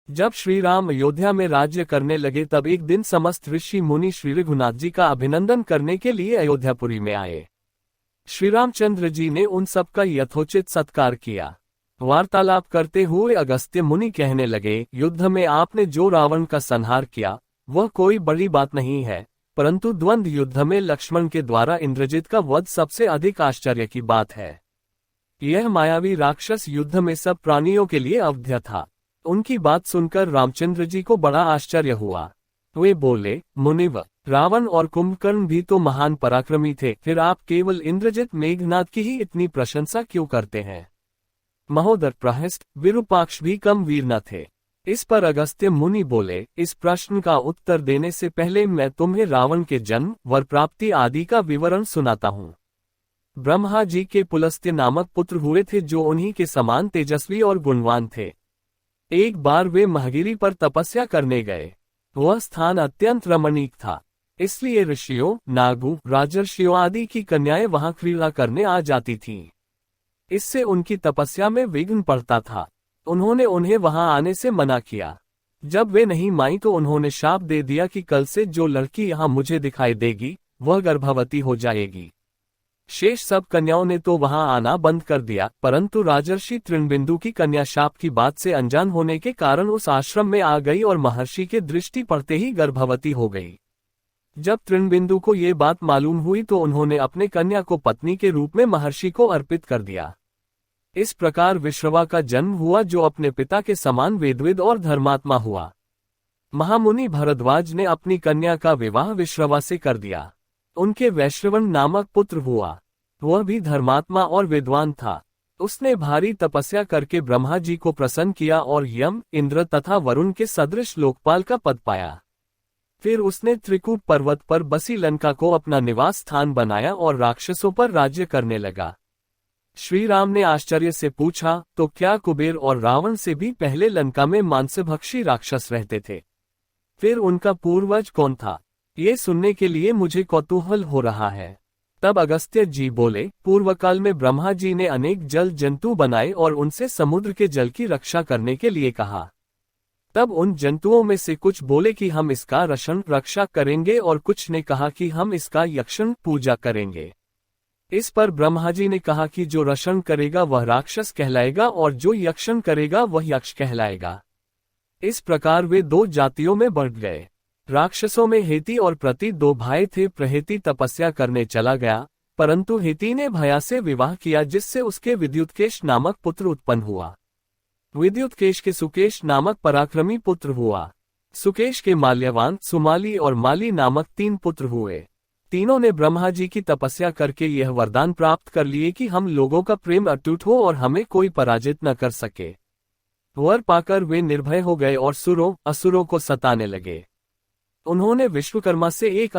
जब श्री राम अयोध्या में राज्य करने लगे तब एक दिन समस्त ऋषि मुनि श्री रघुनाथ जी का अभिनंदन करने के लिए अयोध्यापुरी में आए। श्री रामचंद्र जी ने उन सबका यथोचित सत्कार किया। वार्तालाप करते हुए अगस्त्य मुनि कहने लगे, युद्ध में आपने जो रावण का संहार किया वह कोई बड़ी बात नहीं है, परंतु द्वंद्व युद्ध में लक्ष्मण के द्वारा इंद्रजित का वध सबसे अधिक आश्चर्य की बात है। यह मायावी राक्षस युद्ध में सब प्राणियों के लिए अवध्य था। उनकी बात सुनकर रामचंद्र जी को बड़ा आश्चर्य हुआ। वे बोले, मुनिवर, रावण और कुंभकर्ण भी तो महान पराक्रमी थे, फिर आप केवल इंद्रजित मेघनाद की ही इतनी प्रशंसा क्यों करते हैं? महोदर प्रहस्त, विरूपाक्ष भी कम वीर न थे। इस पर अगस्त्य मुनि बोले, इस प्रश्न का उत्तर देने से पहले मैं तुम्हें रावण के जन्म, वर प्राप्ति आदि का विवरण सुनाता हूँ। ब्रह्मा जी के पुलस्त्य नामक पुत्र हुए थे जो उन्हीं के समान तेजस्वी और गुणवान थे। एक बार वे महगिरी पर तपस्या करने गए। वह स्थान अत्यंत रमणीक था, इसलिए ऋषियों, नागों, राजर्षियों आदि की कन्याएं वहां क्रीड़ा करने आ जाती थीं। इससे उनकी तपस्या में विघ्न पड़ता था। उन्होंने उन्हें वहां आने से मना किया। जब वे नहीं मानी तो उन्होंने शाप दे दिया कि कल से जो लड़की यहां मुझे दिखाई देगी वह गर्भवती हो जाएगी। शेष सब कन्याओं ने तो वहां आना बंद कर दिया, परंतु राजर्षि तृणबिंदु की कन्या शाप की बात से अनजान होने के कारण उस आश्रम में आ गई और महर्षि के दृष्टि पड़ते ही गर्भवती हो गई। जब तृणबिंदु को ये बात मालूम हुई तो उन्होंने अपने कन्या को पत्नी के रूप में महर्षि को अर्पित कर दिया। इस प्रकार विश्रवा का जन्म हुआ, जो अपने पिता के समान वेदविद और धर्मात्मा हुआ। महामुनि भरद्वाज ने अपनी कन्या का विवाह विश्रवा से कर दिया। उनके वैश्रवण नामक पुत्र हुआ। वह भी धर्मात्मा और विद्वान था। उसने भारी तपस्या करके ब्रह्मा जी को प्रसन्न किया और यम, इंद्र तथा वरुण के सदृश लोकपाल का पद पाया। फिर उसने त्रिकूट पर्वत पर बसी लंका को अपना निवास स्थान बनाया और राक्षसों पर राज्य करने लगा। श्री राम ने आश्चर्य से पूछा, तो क्या कुबेर और रावण से भी पहले लंका में मांसभक्षी राक्षस रहते थे? फिर उनका पूर्वज कौन था? ये सुनने के लिए मुझे कौतूहल हो रहा है। तब अगस्त्य जी बोले, पूर्वकाल में ब्रह्मा जी ने अनेक जल जंतु बनाए और उनसे समुद्र के जल की रक्षा करने के लिए कहा। तब उन जंतुओं में से कुछ बोले कि हम इसका रक्षण रक्षा करेंगे और कुछ ने कहा कि हम इसका यक्षण पूजा करेंगे। इस पर ब्रह्मा जी ने कहा कि जो रक्षण करेगा वह राक्षस कहलाएगा और जो यक्षण करेगा वह यक्ष कहलाएगा। इस प्रकार वे दो जातियों में बढ़ गए। राक्षसों में हेती और प्रति दो भाई थे। प्रहेती तपस्या करने चला गया, परंतु हेती ने भया से विवाह किया, जिससे उसके विद्युतकेश नामक पुत्र उत्पन्न हुआ। विद्युतकेश के सुकेश नामक पराक्रमी पुत्र हुआ। सुकेश के माल्यवान, सुमाली और माली नामक 3 पुत्र हुए। तीनों ने ब्रह्मा जी की तपस्या करके यह वरदान प्राप्त कर लिए कि हम लोगों का प्रेम अटूट हो और हमें कोई पराजित न कर सके। वर पाकर वे निर्भय हो गए और सुरों असुरों को सताने लगे। उन्होंने विश्वकर्मा से एक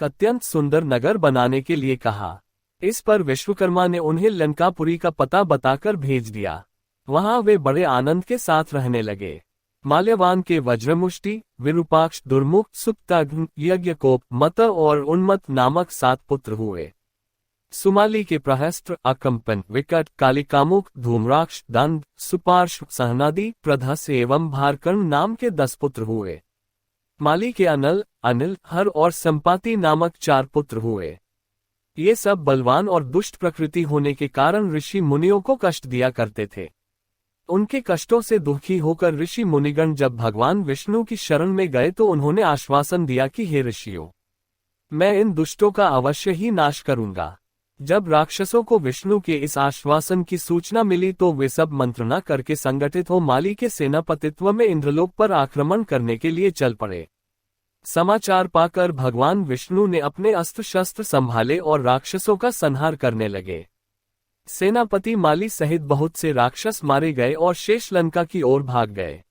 अत्यंत सुंदर नगर बनाने के लिए कहा। इस पर विश्वकर्मा ने उन्हें लंकापुरी का पता बताकर भेज दिया। वहां वे बड़े आनंद के साथ रहने लगे। माल्यवान के वज्रमुष्टि, विरूपाक्ष, दुर्मुख, सुप्ताघ्न, यज्ञकोप, मत और उन्मत्त नामक 7 पुत्र हुए। सुमाली के प्रहस्त्र, अकंपन, विकट, कालिकामुक, धूम्राक्ष, दंड, सुपार्श्व, सहनादि, प्रधस एवं भारकर्ण नाम के 10 पुत्र हुए। माली के अनल, अनिल, हर और संपाति नामक 4 पुत्र हुए। ये सब बलवान और दुष्ट प्रकृति होने के कारण ऋषि मुनियों को कष्ट दिया करते थे। उनके कष्टों से दुखी होकर ऋषि मुनिगण जब भगवान विष्णु की शरण में गए तो उन्होंने आश्वासन दिया कि हे ऋषियों, मैं इन दुष्टों का अवश्य ही नाश करूंगा। जब राक्षसों को विष्णु के इस आश्वासन की सूचना मिली तो वे सब मंत्रणा करके संगठित हो माली के सेनापतित्व में इंद्रलोक पर आक्रमण करने के लिए चल पड़े। समाचार पाकर भगवान विष्णु ने अपने अस्त्र शस्त्र संभाले और राक्षसों का संहार करने लगे। सेनापति माली सहित बहुत से राक्षस मारे गए और शेष लंका की ओर भाग गए।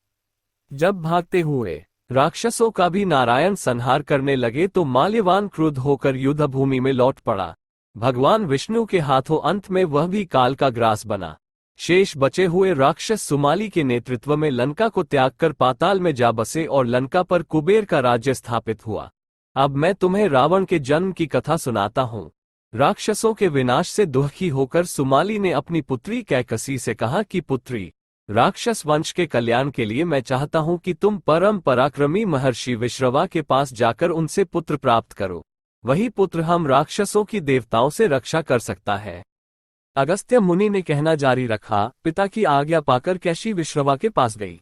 जब भागते हुए राक्षसों का भी नारायण संहार करने लगे तो माल्यवान क्रुद्ध होकर युद्ध भूमि में लौट पड़ा। भगवान विष्णु के हाथों अंत में वह भी काल का ग्रास बना। शेष बचे हुए राक्षस सुमाली के नेतृत्व में लंका को त्याग कर पाताल में जा बसे और लंका पर कुबेर का राज्य स्थापित हुआ। अब मैं तुम्हें रावण के जन्म की कथा सुनाता हूँ। राक्षसों के विनाश से दुखी होकर सुमाली ने अपनी पुत्री कैकसी से कहा कि पुत्री, राक्षस वंश के कल्याण के लिए मैं चाहता हूं कि तुम परम पराक्रमी महर्षि विश्रवा के पास जाकर उनसे पुत्र प्राप्त करो। वही पुत्र हम राक्षसों की देवताओं से रक्षा कर सकता है। अगस्त्य मुनि ने कहना जारी रखा। पिता की आज्ञा पाकर कैशी विश्रवा के पास गई।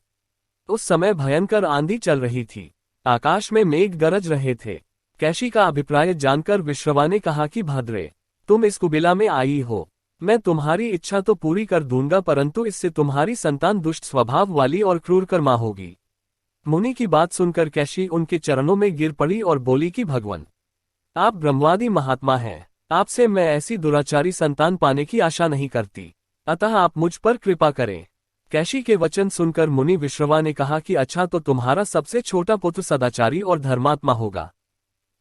उस समय भयंकर आंधी चल रही थी। आकाश में मेघ गरज रहे थे। कैशी का अभिप्राय जानकर विश्रवा ने कहा कि भद्रे, तुम इस कुबेला में आई हो। मैं तुम्हारी इच्छा तो पूरी कर दूंगा, परंतु इससे तुम्हारी संतान दुष्ट स्वभाव वाली और क्रूर कर्मा होगी। मुनि की बात सुनकर कैशी उनके चरणों में गिर पड़ी और बोली कि भगवान, आप ब्रह्मवादी महात्मा हैं। आपसे मैं ऐसी दुराचारी संतान पाने की आशा नहीं करती, अतः आप मुझ पर कृपा करें। कैशी के वचन सुनकर मुनि विश्रवा ने कहा कि अच्छा, तो तुम्हारा सबसे छोटा पुत्र सदाचारी और धर्मात्मा होगा।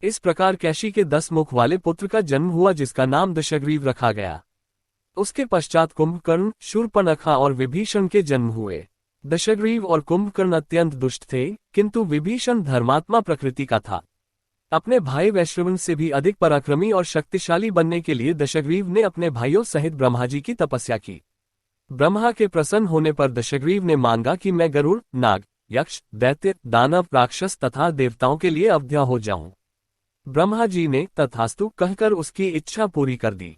इस प्रकार कैशी के 10 मुख वाले पुत्र का जन्म हुआ, जिसका नाम दशग्रीव रखा गया। उसके पश्चात कुंभकर्ण, शूर्पणखा और विभीषण के जन्म हुए। दशग्रीव और कुंभकर्ण अत्यंत दुष्ट थे, किंतु विभीषण धर्मात्मा प्रकृति का था। अपने भाई वैश्रवण से भी अधिक पराक्रमी और शक्तिशाली बनने के लिए दशग्रीव ने अपने भाइयों सहित ब्रह्माजी की तपस्या की। ब्रह्मा के प्रसन्न होने पर दशग्रीव ने मांगा कि मैं गरुड़, नाग, यक्ष, दैत्य, दानव, राक्षस तथा देवताओं के लिए अवध्या हो जाऊं। ब्रह्मा जी ने तथास्तु कहकर उसकी इच्छा पूरी कर दी।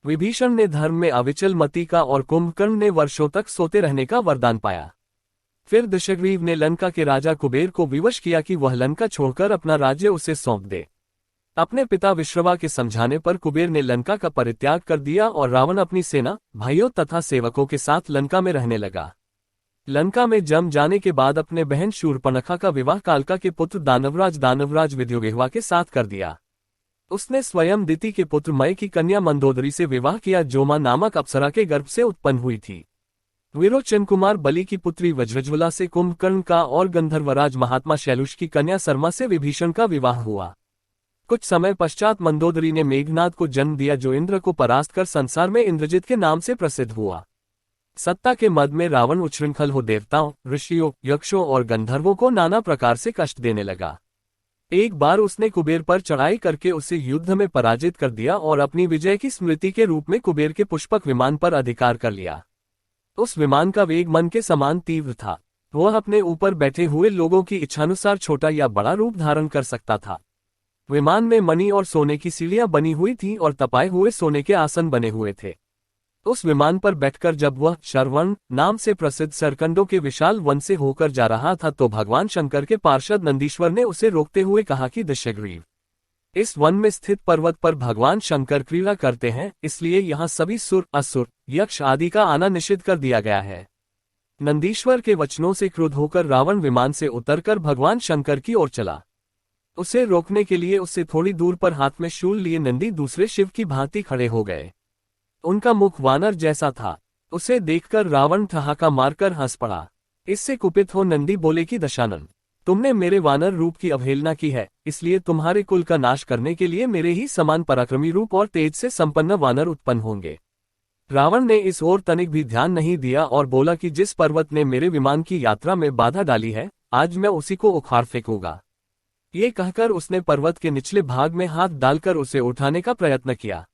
विभीषण ने धर्म में अविचल मति का और कुंभकर्ण ने वर्षों तक सोते रहने का वरदान पाया। फिर दशग्रीव ने लंका के राजा कुबेर को विवश किया कि वह लंका छोड़कर अपना राज्य उसे सौंप दे। अपने पिता विश्रवा के समझाने पर कुबेर ने लंका का परित्याग कर दिया और रावण अपनी सेना, भाइयों तथा सेवकों के साथ लंका में रहने लगा। लंका में जम जाने के बाद अपने बहन शूर्पणखा का विवाह कालका के पुत्र दानवराज विद्योगेहवा के साथ कर दिया। उसने स्वयं दिति के पुत्र मय की कन्या मंदोदरी से विवाह किया, जो मां नामक अप्सरा के गर्भ से उत्पन्न हुई थी। विरोचन कुमार बलि की पुत्री वज्रज्वला से कुंभकर्ण का और गंधर्वराज महात्मा शैलुष की कन्या सरमा से विभीषण का विवाह हुआ। कुछ समय पश्चात मंदोदरी ने मेघनाद को जन्म दिया, जो इंद्र को परास्त कर संसार में इंद्रजित के नाम से प्रसिद्ध हुआ। सत्ता के मद में रावण उच्छृंखल हो देवताओं, ऋषियों, यक्षों और गंधर्वों को नाना प्रकार से कष्ट देने लगा। एक बार उसने कुबेर पर चढ़ाई करके उसे युद्ध में पराजित कर दिया और अपनी विजय की स्मृति के रूप में कुबेर के पुष्पक विमान पर अधिकार कर लिया। उस विमान का वेग मन के समान तीव्र था। वह अपने ऊपर बैठे हुए लोगों की इच्छानुसार छोटा या बड़ा रूप धारण कर सकता था। विमान में मणि और सोने की सीढ़ियां बनी हुई थीं और तपाए हुए सोने के आसन बने हुए थे। उस विमान पर बैठकर जब वह शरवण नाम से प्रसिद्ध सरकंडों के विशाल वन से होकर जा रहा था, तो भगवान शंकर के पार्षद नंदीश्वर ने उसे रोकते हुए कहा कि दशग्रीव, इस वन में स्थित पर्वत पर भगवान शंकर क्रीड़ा करते हैं, इसलिए यहाँ सभी सुर, असुर, यक्ष आदि का आना निषिद्ध कर दिया गया है। नंदीश्वर के वचनों से क्रुद्ध होकर रावण विमान से उतरकर भगवान शंकर की ओर चला। उसे रोकने के लिए उससे थोड़ी दूर पर हाथ में शूल लिए नंदी दूसरे शिव की भांति खड़े हो गए। उनका मुख वानर जैसा था। उसे देखकर रावण ठहाका मारकर हंस पड़ा। इससे कुपित हो नंदी बोले कि दशानन, तुमने मेरे वानर रूप की अवहेलना की है, इसलिए तुम्हारे कुल का नाश करने के लिए मेरे ही समान पराक्रमी रूप और तेज से संपन्न वानर उत्पन्न होंगे। रावण ने इस ओर तनिक भी ध्यान नहीं दिया और बोला कि जिस पर्वत ने मेरे विमान की यात्रा में बाधा डाली है, आज मैं उसी को उखाड़ फेंकूंगा। ये कहकर उसने पर्वत के निचले भाग में हाथ डालकर उसे उठाने का प्रयत्न किया।